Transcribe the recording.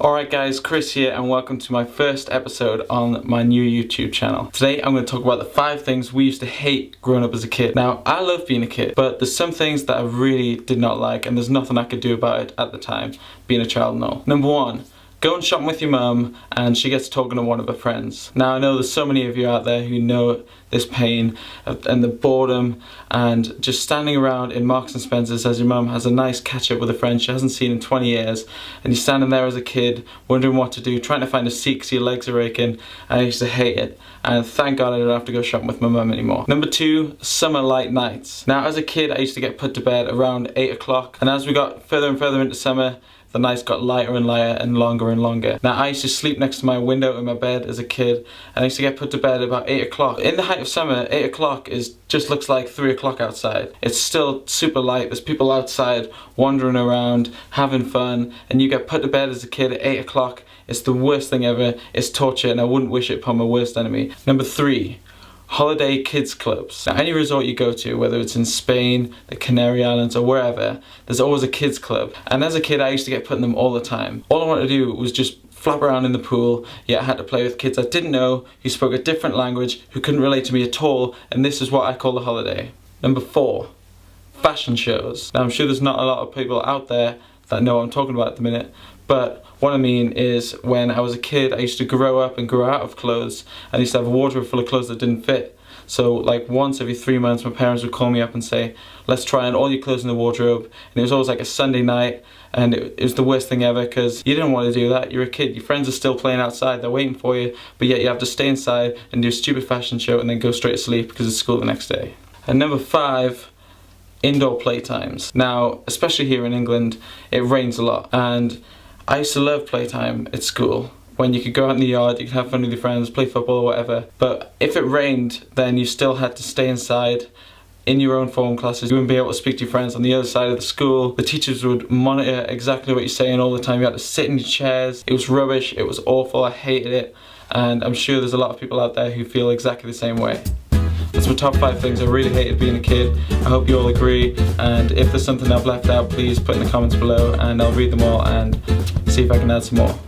Alright guys, Chris here and welcome to my first episode on my new YouTube channel. Today I'm going to talk about the 5 things we used to hate growing up as a kid. Now, I love being a kid, but there's some things that I really did not like and there's nothing I could do about it at the time, being a child and all. Number 1. Going shopping with your mum and she gets talking to one of her friends. Now I know there's so many of you out there who know this pain and the boredom and just standing around in Marks and Spencer's as your mum has a nice catch up with a friend she hasn't seen in 20 years and you're standing there as a kid wondering what to do, trying to find a seat because your legs are aching, and I used to hate it, and thank God I don't have to go shopping with my mum anymore. Number 2, summer light nights. Now as a kid I used to get put to bed around 8 o'clock and as we got further and further into summer the nights got lighter and lighter and longer and longer. Now I used to sleep next to my window in my bed as a kid and I used to get put to bed about 8 o'clock. In the height of summer, 8 o'clock just looks like 3 o'clock outside. It's still super light, there's people outside wandering around, having fun, and you get put to bed as a kid at 8 o'clock. It's the worst thing ever, it's torture, and I wouldn't wish it upon my worst enemy. Number 3. Holiday kids clubs. Now any resort you go to, whether it's in Spain, the Canary Islands or wherever, there's always a kids club. And as a kid I used to get put in them all the time. All I wanted to do was just flap around in the pool, yet I had to play with kids I didn't know, who spoke a different language, who couldn't relate to me at all, and this is what I call a holiday. Number 4. Fashion shows. Now I'm sure there's not a lot of people out there that know what I'm talking about at the minute, but what I mean is when I was a kid I used to grow up and grow out of clothes and I used to have a wardrobe full of clothes that didn't fit. So like once every 3 months my parents would call me up and say, let's try on all your clothes in the wardrobe, and it was always like a Sunday night and it was the worst thing ever because you didn't want to do that. You're a kid, your friends are still playing outside, they're waiting for you, but yet you have to stay inside and do a stupid fashion show and then go straight to sleep because it's school the next day. And number 5, indoor playtimes. Now especially here in England it rains a lot and I used to love playtime at school when you could go out in the yard, you could have fun with your friends, play football or whatever, but if it rained then you still had to stay inside in your own form classes. You wouldn't be able to speak to your friends on the other side of the school. The teachers would monitor exactly what you're saying all the time. You had to sit in your chairs. It was rubbish, it was awful, I hated it, and I'm sure there's a lot of people out there who feel exactly the same way. That's my top 5 things I really hated being a kid. I hope you all agree, and if there's something I've left out please put in the comments below and I'll read them all and see if I can add some more.